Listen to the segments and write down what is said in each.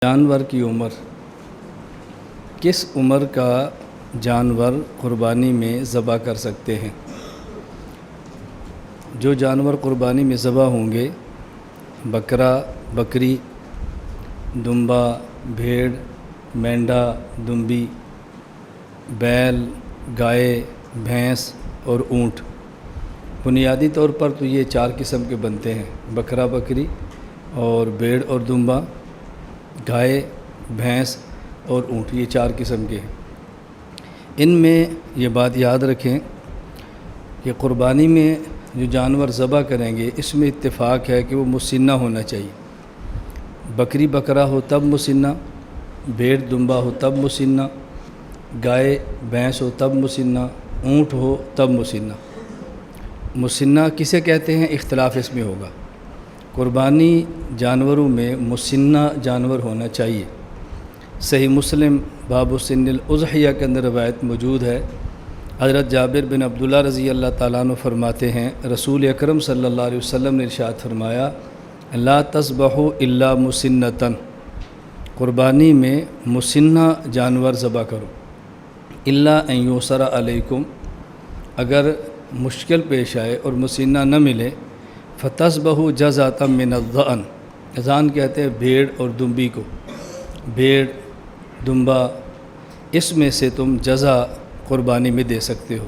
جانور کی عمر، کس عمر کا جانور قربانی میں ذبح کر سکتے ہیں؟ جو جانور قربانی میں ذبح ہوں گے، بکرا، بکری، دمبا، بھیڑ، مینڈا، دمبی، بیل، گائے، بھینس اور اونٹ۔ بنیادی طور پر تو یہ 4 قسم کے بنتے ہیں: بکرا، بکری اور بھیڑ اور دمبا، گائے، بھینس اور اونٹ، یہ 4 قسم کے ہیں۔ ان میں یہ بات یاد رکھیں کہ قربانی میں جو جانور ذبح کریں گے اس میں اتفاق ہے کہ وہ مسنہ ہونا چاہیے۔ بکری بکرا ہو تب مسنہ، بھیڑ دمبا ہو تب مسنہ، گائے بھینس ہو تب مسنہ، اونٹ ہو تب مسنہ۔ مسنہ کسے کہتے ہیں اختلاف اس میں ہوگا۔ قربانی جانوروں میں مسنہ جانور ہونا چاہیے۔ صحیح مسلم باب سن الاضحیہ کے اندر روایت موجود ہے۔ حضرت جابر بن عبداللہ رضی اللہ تعالیٰ عنہ فرماتے ہیں، رسول اکرم صلی اللہ علیہ وسلم نے ارشاد فرمایا، لا تذبحوا الا مسنۃ، قربانی میں مسنہ جانور ذبح کرو، الا ان یسر علیکم، اگر مشکل پیش آئے اور مسنہ نہ ملے، فتذبحوا جزۃ من الضأن، اذان کہتے ہیں بھیڑ اور دمبی کو، بھیڑ دمبا اس میں سے تم جزا قربانی میں دے سکتے ہو۔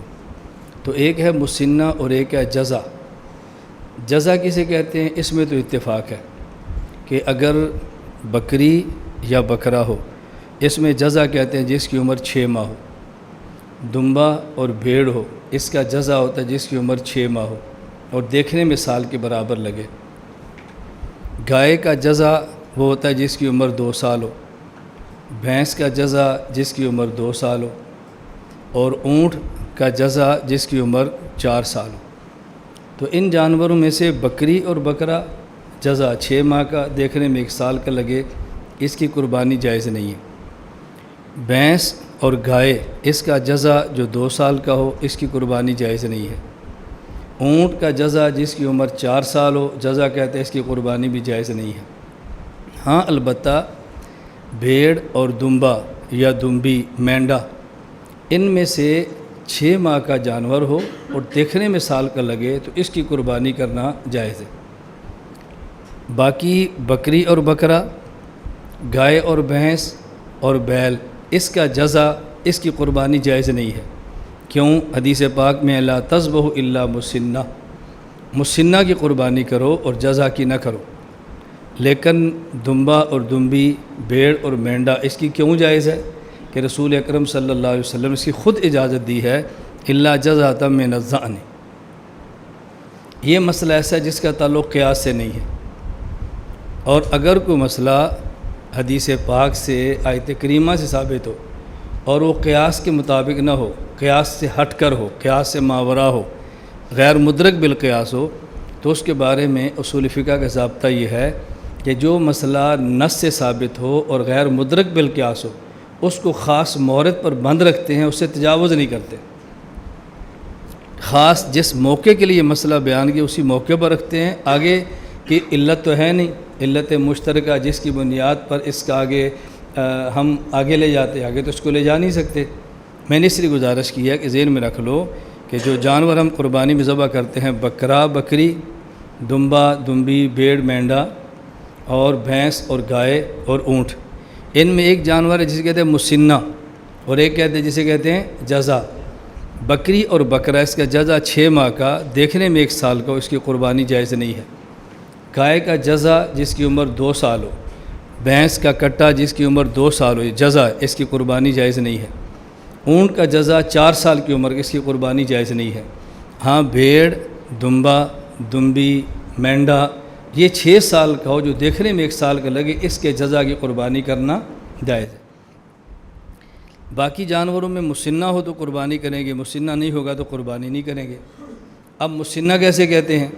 تو ایک ہے مسنہ اور ایک ہے جزا۔ جزا کسے کہتے ہیں اس میں تو اتفاق ہے کہ اگر بکری یا بکرا ہو، اس میں جزا کہتے ہیں جس کی عمر 6 ماہ ہو۔ دمبا اور بھیڑ ہو، اس کا جزا ہوتا ہے جس کی عمر 6 ماہ ہو اور دیکھنے میں سال کے برابر لگے۔ گائے کا جزا وہ ہوتا ہے جس کی عمر 2 سال ہو، بھینس کا جزا جس کی عمر 2 سال ہو، اور اونٹ کا جزا جس کی عمر 4 سال ہو۔ تو ان جانوروں میں سے بکری اور بکرا جزا 6 ماہ کا، دیکھنے میں 1 سال کا لگے، اس کی قربانی جائز نہیں ہے۔ بھینس اور گائے اس کا جزا جو 2 سال کا ہو، اس کی قربانی جائز نہیں ہے۔ اونٹ کا جزا جس کی عمر 4 سال ہو، جزا کہتے ہیں، اس کی قربانی بھی جائز نہیں ہے۔ ہاں البتہ بھیڑ اور دمبا یا دمبی، مینڈا، ان میں سے 6 ماہ کا جانور ہو اور دیکھنے میں سال کا لگے تو اس کی قربانی کرنا جائز ہے۔ باقی بکری اور بکرا، گائے اور بھینس اور بیل، اس کا جزا، اس کی قربانی جائز نہیں ہے۔ کیوں؟ حدیث پاک میں لا تذبحوا الا مسنہ، مسنہ کی قربانی کرو اور جزا کی نہ کرو۔ لیکن دمبا اور دمبی، بھیڑ اور مینڈا اس کی کیوں جائز ہے کہ رسول اکرم صلی اللہ علیہ وسلم اس کی خود اجازت دی ہے، الا جزۃ من الضأن۔ یہ مسئلہ ایسا ہے جس کا تعلق قیاس سے نہیں ہے، اور اگر کوئی مسئلہ حدیث پاک سے، آیت کریمہ سے ثابت ہو اور وہ قیاس کے مطابق نہ ہو، قیاس سے ہٹ کر ہو، قیاس سے ماورا ہو، غیر مدرک بالقیاس ہو، تو اس کے بارے میں اصول فقہ کا ضابطہ یہ ہے کہ جو مسئلہ نص سے ثابت ہو اور غیر مدرک بالقیاس ہو، اس کو خاص مورد پر بند رکھتے ہیں، اس سے تجاوز نہیں کرتے۔ خاص جس موقع کے لیے مسئلہ بیان کیا اسی موقع پر رکھتے ہیں، آگے کی علت تو ہے نہیں، علت مشترکہ جس کی بنیاد پر اس کا آگے ہم آگے لے جاتے، آگے تو اس کو لے جا نہیں سکتے۔ میں نے اس لیے گزارش کی ہے کہ ذہن میں رکھ لو کہ جو جانور ہم قربانی میں ذبح کرتے ہیں، بکرا، بکری، دمبا، دمبی، بھیڑ، مینڈا اور بھینس اور گائے اور اونٹ، ان میں ایک جانور ہے جسے کہتے ہیں مسنہ اور ایک کہتے ہیں جسے کہتے ہیں جزا۔ بکری اور بکرا اس کا جزا 6 ماہ کا، دیکھنے میں 1 سال کا، اس کی قربانی جائز نہیں ہے۔ گائے کا جزا جس کی عمر 2 سال ہو، بھینس کا کٹا جس کی عمر 2 سال ہو، یہ جزا، اس کی قربانی جائز نہیں ہے۔ اونٹ کا جزا 4 سال کی عمر، اس کی قربانی جائز نہیں ہے۔ ہاں بھیڑ، دمبا، دمبی، مینڈا، یہ 6 سال کا ہو جو دیکھنے میں 1 سال کا لگے، اس کے جزا کی قربانی کرنا جائز ہے۔ باقی جانوروں میں مسنہ ہو تو قربانی کریں گے، مسنہ نہیں ہوگا تو قربانی نہیں کریں گے۔ اب مسنہ کیسے کہتے ہیں،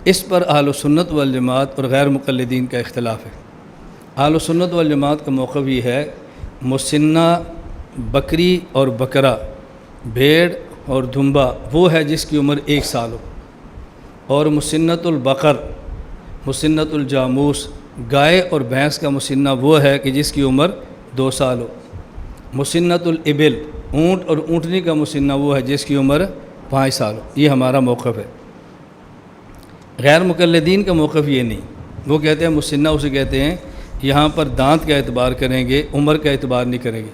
اس پر اہل سنت والجماعت اور غیر مقلدین کا اختلاف ہے۔ اہل سنت والجماعت کا موقف یہ ہے، مسنہ بکری اور بکرا، بھیڑ اور دمبا وہ ہے جس کی عمر 1 سال ہو، اور مسنۃ البقر، مسنۃ الجاموس گائے اور بھینس کا مسنہ وہ ہے کہ جس کی عمر 2 سال ہو۔ مسنۃ الابل، اونٹ اور اونٹنی کا مسنہ وہ ہے جس کی عمر 5 سال ہو۔ یہ ہمارا موقف ہے۔ غیر مقلدین کا موقف یہ نہیں، وہ کہتے ہیں مسنہ اسے کہتے ہیں یہاں پر دانت کا اعتبار کریں گے، عمر کا اعتبار نہیں کریں گے۔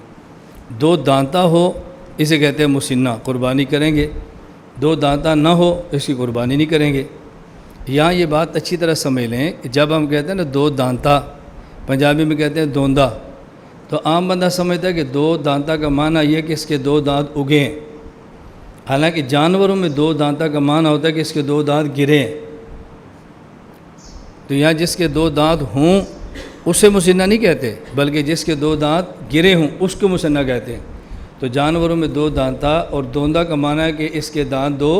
2 دانتا ہو اسے کہتے ہیں مسنہ، قربانی کریں گے۔ 2 دانتا نہ ہو اس کی قربانی نہیں کریں گے۔ یہاں یہ بات اچھی طرح سمجھ لیں کہ جب ہم کہتے ہیں نا 2 دانتا، پنجابی میں کہتے ہیں دوندا، تو عام بندہ سمجھتا ہے کہ 2 دانتا کا معنی یہ ہے کہ اس کے 2 دانت اگے ہیں، حالانکہ جانوروں میں 2 دانتا کا معنی ہوتا ہے کہ اس کے 2 دانت گرے ہیں۔ تو یہاں جس کے 2 دانت ہوں اسے مسنہ نہیں کہتے، بلکہ جس کے 2 دانت گرے ہوں اس کو مسنہ کہتے ہیں۔ تو جانوروں میں 2 دانتا اور دوندا کا معنی ہے کہ اس کے دانت 2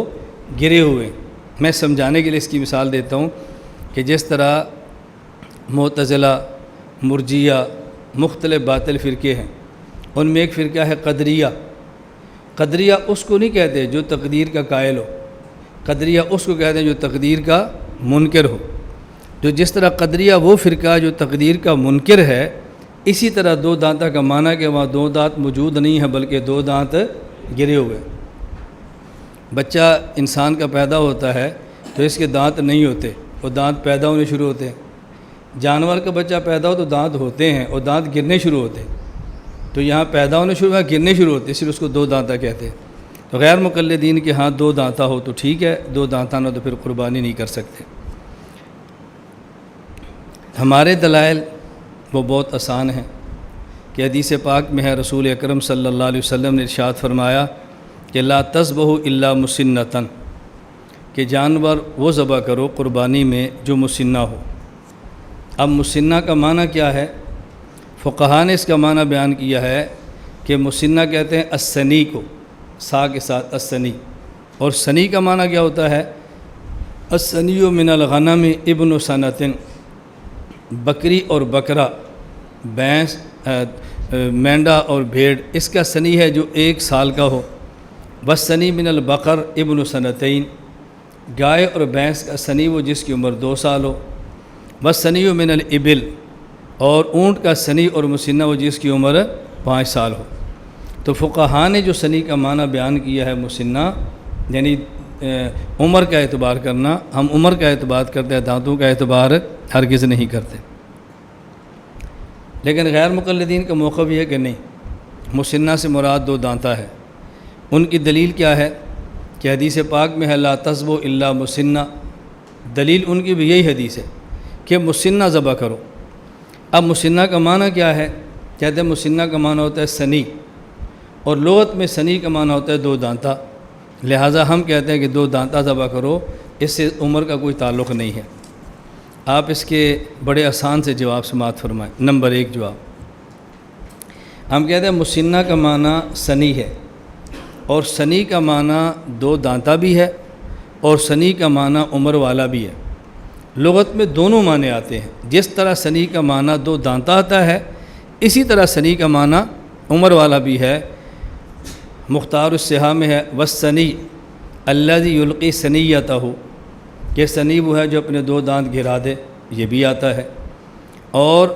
گرے ہوئے۔ میں سمجھانے کے لیے اس کی مثال دیتا ہوں کہ جس طرح معتزلہ، مرجیہ، مختلف باطل فرقے ہیں، ان میں ایک فرقہ ہے قدریہ۔ قدریہ اس کو نہیں کہتے جو تقدیر کا قائل ہو، قدریہ اس کو کہتے ہیں جو تقدیر کا منکر ہو۔ جو جس طرح قدریہ وہ فرقہ جو تقدیر کا منکر ہے، اسی طرح 2 دانتا کا معنی کہ وہاں 2 دانت موجود نہیں ہیں بلکہ 2 دانت گرے ہوئے۔ بچہ انسان کا پیدا ہوتا ہے تو اس کے دانت نہیں ہوتے، وہ دانت پیدا ہونے شروع ہوتے ہیں۔ جانور کا بچہ پیدا ہو تو دانت ہوتے ہیں اور دانت گرنے شروع ہوتے ہیں۔ تو یہاں پیدا ہونے شروع ہوا، گرنے شروع ہوتے ہیں، اس لیے اس کو 2 دانتا کہتے ہیں۔ تو غیر مقلدین کے ہاں 2 دانتا ہو تو ٹھیک ہے، 2 دانتا نہ تو پھر قربانی نہیں کر سکتے۔ ہمارے دلائل وہ بہت آسان ہیں کہ حدیث پاک میں ہے، رسول اکرم صلی اللہ علیہ وسلم نے ارشاد فرمایا کہ لا تذبحوا الا مسنۃ، کہ جانور وہ ذبح کرو قربانی میں جو مسنہ ہو۔ اب مسنہ کا معنی کیا ہے؟ فقہاء نے اس کا معنی بیان کیا ہے کہ مسنہ کہتے ہیں السنی کو، سا کے ساتھ السنی، اور سنی کا معنی کیا ہوتا ہے؟ السنی من الغنم ابن سنۃ، بکری اور بکرا، بھینس، مینڈا اور بھیڑ، اس کا سنی ہے جو 1 سال کا ہو۔ والسنی من البقر ابن سنتین، گائے اور بھینس کا سنی وہ جس کی عمر 2 سال ہو۔ والسنی من الابل، اور اونٹ کا سنی اور مسنہ وہ جس کی عمر 5 سال ہو۔ تو فقہاء نے جو سنی کا معنی بیان کیا ہے مسنہ، یعنی عمر کا اعتبار کرنا، ہم عمر کا اعتبار کرتے ہیں، دانتوں کا اعتبار ہرگز نہیں کرتے۔ لیکن غیر مقلدین کا موقف یہ ہے کہ نہیں، مسنہ سے مراد 2 دانتا ہے۔ ان کی دلیل کیا ہے کہ حدیث پاک میں ہے لا تذبحوا الا مسنہ، دلیل ان کی بھی یہی حدیث ہے کہ مسنہ ذبح کرو۔ اب مسنہ کا معنی کیا ہے؟ کہتے ہیں مسنہ کا معنی ہوتا ہے سنی، اور لغت میں سنی کا معنی ہوتا ہے 2 دانتا، لہٰذا ہم کہتے ہیں کہ 2 دانتا ذبح کرو، اس سے عمر کا کوئی تعلق نہیں ہے۔ آپ اس کے بڑے آسان سے جواب سماعت فرمائیں۔ نمبر 1 جواب، ہم کہتے ہیں مسنہ کا معنی سنی ہے، اور سنی کا معنی 2 دانتا بھی ہے، اور سنی کا معنی عمر والا بھی ہے۔ لغت میں دونوں معنی آتے ہیں، جس طرح سنی کا معنی 2 دانتا آتا ہے، اسی طرح سنی کا معنی عمر والا بھی ہے۔ مختار الصحاح میں ہے والسنی الذی یلقی سنیتہ، کہ سنی وہ ہے جو اپنے 2 دانت گرا دے، یہ بھی آتا ہے۔ اور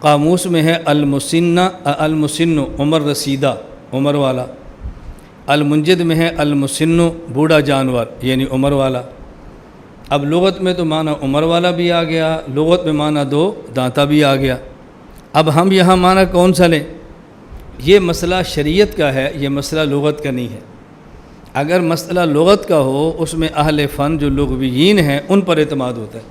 قاموس میں ہے المسن عمر رسیدہ، عمر والا۔ المنجد میں ہے المسن بوڑھا جانور، یعنی عمر والا۔ اب لغت میں تو معنی عمر والا بھی آ گیا، لغت میں معنی 2 دانتا بھی آ گیا۔ اب ہم یہاں معنی کون سا لیں؟ یہ مسئلہ شریعت کا ہے، یہ مسئلہ لغت کا نہیں ہے۔ اگر مسئلہ لغت کا ہو اس میں اہل فن جو لغویین ہیں ان پر اعتماد ہوتا ہے،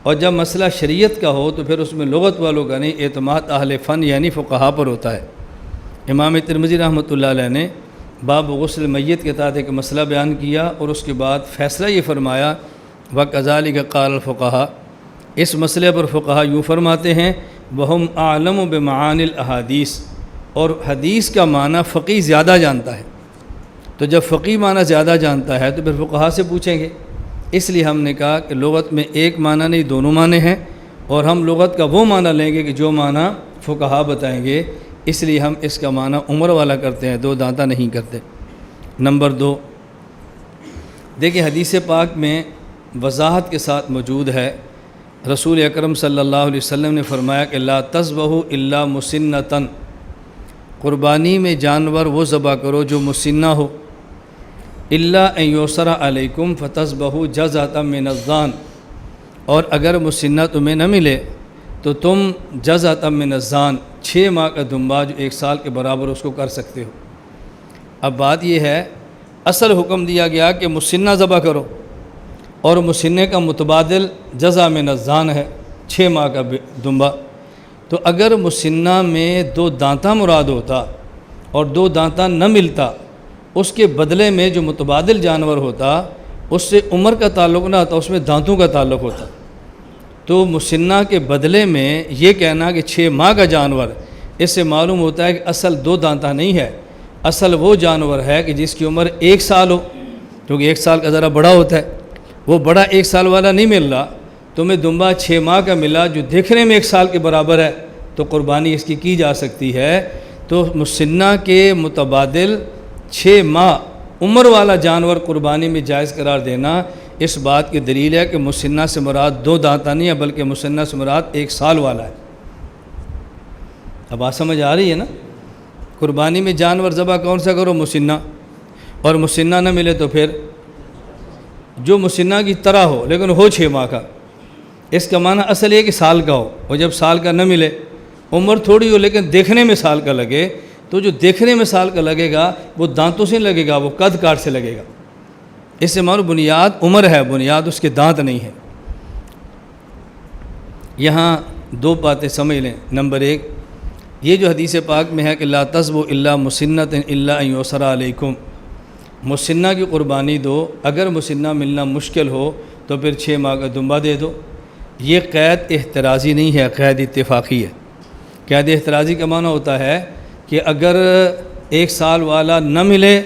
اور جب مسئلہ شریعت کا ہو تو پھر اس میں لغت والوں کا نہیں، اعتماد اہل فن یعنی فقہاء پر ہوتا ہے۔ امام ترمذی رحمۃ اللہ علیہ نے باب غسل میت کے تحت ایک مسئلہ بیان کیا، اور اس کے بعد فیصلہ یہ فرمایا وَكَذَلِكَ قَالَ الْفُقَهَاءُ، اس مسئلے پر فقہاء یوں فرماتے ہیں وَهُمْ أَعْلَمُ بِمَعَانِ الْأَحَادِيثِ، اور حدیث کا معنی فقیہ زیادہ جانتا ہے، تو جب فقیہ معنی زیادہ جانتا ہے تو پھر فقہاء سے پوچھیں گے۔ اس لیے ہم نے کہا کہ لغت میں ایک معنی نہیں، دونوں معنی ہیں، اور ہم لغت کا وہ معنی لیں گے کہ جو معنی فقہاء بتائیں گے، اس لیے ہم اس کا معنی عمر والا کرتے ہیں، 2 دانتا نہیں کرتے۔ نمبر 2، دیکھیں حدیث پاک میں وضاحت کے ساتھ موجود ہے رسول اکرم صلی اللہ علیہ وسلم نے فرمایا کہ لا تذبحوا الا مسنۃ، قربانی میں جانور وہ ذبح کرو جو مسنہ ہو، الا ان یسر علیکم فتذبحوا جزۃ من الضان، اور اگر مسنہ تمہیں نہ ملے تو تم جزۃ من الضان 6 ماہ کا دمبا جو 1 سال کے برابر اس کو کر سکتے ہو۔ اب بات یہ ہے، اصل حکم دیا گیا کہ مسنہ ذبح کرو، اور مسنہ کا متبادل جزع من الضان ہے 6 ماہ کا دمبا۔ تو اگر مسنہ میں 2 دانتہ مراد ہوتا اور 2 دانتہ نہ ملتا، اس کے بدلے میں جو متبادل جانور ہوتا اس سے عمر کا تعلق نہ ہوتا، اس میں دانتوں کا تعلق ہوتا۔ تو مسنہ کے بدلے میں یہ کہنا کہ 6 ماہ کا جانور، اس سے معلوم ہوتا ہے کہ اصل 2 دانتہ نہیں ہے، اصل وہ جانور ہے کہ جس کی عمر 1 سال ہو، کیونکہ 1 سال کا ذرا بڑا ہوتا ہے، وہ بڑا 1 سال والا نہیں مل رہا، تمہیں دمبا 6 ماہ کا ملا جو دیکھنے میں 1 سال کے برابر ہے، تو قربانی اس کی جا سکتی ہے۔ تو مسنہ کے متبادل 6 ماہ عمر والا جانور قربانی میں جائز قرار دینا اس بات کی دلیل ہے کہ مسنہ سے مراد 2 دانتہ نہیں ہے، بلکہ مسنہ سے مراد 1 سال والا ہے۔ اب بات سمجھ آ رہی ہے نا؟ قربانی میں جانور ذبح کون سا کرو؟ مسنہ، اور مسنہ نہ ملے تو پھر جو مسنہ کی طرح ہو لیکن ہو 6 ماہ کا، اس کا معنی اصل یہ کہ سال کا ہو، اور جب سال کا نہ ملے، عمر تھوڑی ہو لیکن دیکھنے میں سال کا لگے، تو جو دیکھنے میں سال کا لگے گا وہ دانتوں سے لگے گا، وہ قد کاٹ سے لگے گا۔ اس سے معلوم بنیاد عمر ہے، بنیاد اس کے دانت نہیں ہے۔ یہاں 2 باتیں سمجھ لیں۔ نمبر 1، یہ جو حدیث پاک میں ہے کہ لا تذبحوا الا مسنۃ الا ان یسر علیکم، مسنہ کی قربانی دو، اگر مسنہ ملنا مشکل ہو تو پھر 6 ماہ کا دمبا دے دو۔ یہ قید احترازی نہیں ہے، قید اتفاقی ہے۔ قید احترازی کا معنی ہوتا ہے کہ اگر 1 سال والا نہ ملے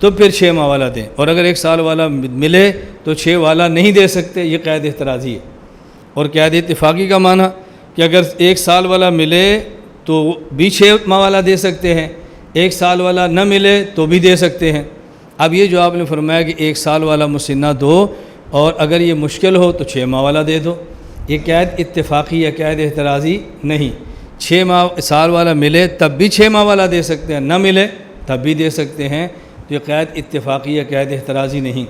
تو پھر 6 ماہ والا دیں، اور اگر 1 سال والا ملے تو 6 والا نہیں دے سکتے، یہ قید احترازی ہے۔ اور قید اتفاقی کا معنی کہ اگر 1 سال والا ملے تو بھی 6 ماہ والا دے سکتے ہیں، 1 سال والا نہ ملے تو بھی دے سکتے ہیں۔ اب یہ جو آپ نے فرمایا کہ 1 سال والا مسنہ دو، اور اگر یہ مشکل ہو تو 6 ماہ والا دے دو، یہ قید اتفاقی یا قید احترازی نہیں۔ 6 سال والا ملے تب بھی 6 ماہ والا دے سکتے ہیں، نہ ملے تب بھی دے سکتے ہیں، تو یہ قید اتفاقی یا قید احترازی نہیں۔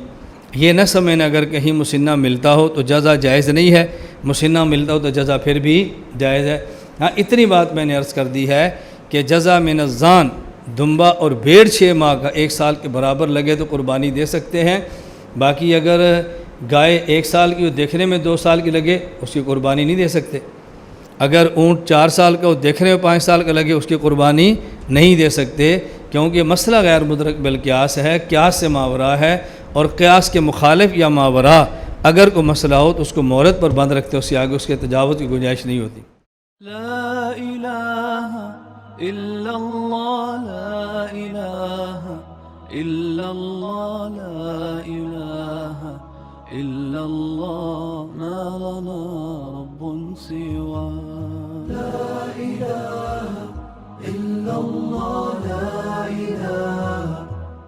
یہ نہ سمجھنا اگر کہیں مسنہ ملتا ہو تو جزا جائز نہیں ہے، مسنہ ملتا ہو تو جزا پھر بھی جائز ہے۔ ہاں اتنی بات میں نے عرض کر دی ہے کہ جزا من الضان، دمبا اور بھیڑ 6 ماہ کا 1 سال کے برابر لگے تو قربانی دے سکتے ہیں۔ باقی اگر گائے 1 سال کی دیکھنے میں 2 سال کی لگے اس کی قربانی نہیں دے سکتے۔ اگر اونٹ 4 سال کا دیکھنے میں 5 سال کا لگے اس کی قربانی نہیں دے سکتے، کیونکہ مسئلہ غیر مدرک بالقیاس ہے، قیاس سے ماورا ہے، اور قیاس کے مخالف یا ماورا اگر کوئی مسئلہ ہو تو اس کو مہرت پر بند رکھتے، اس سے آگے اس کے تجاوز کی گنجائش نہیں ہوتی۔ لا الہ الا اللہ، لا الہ الا اللہ، لا الہ الا اللہ۔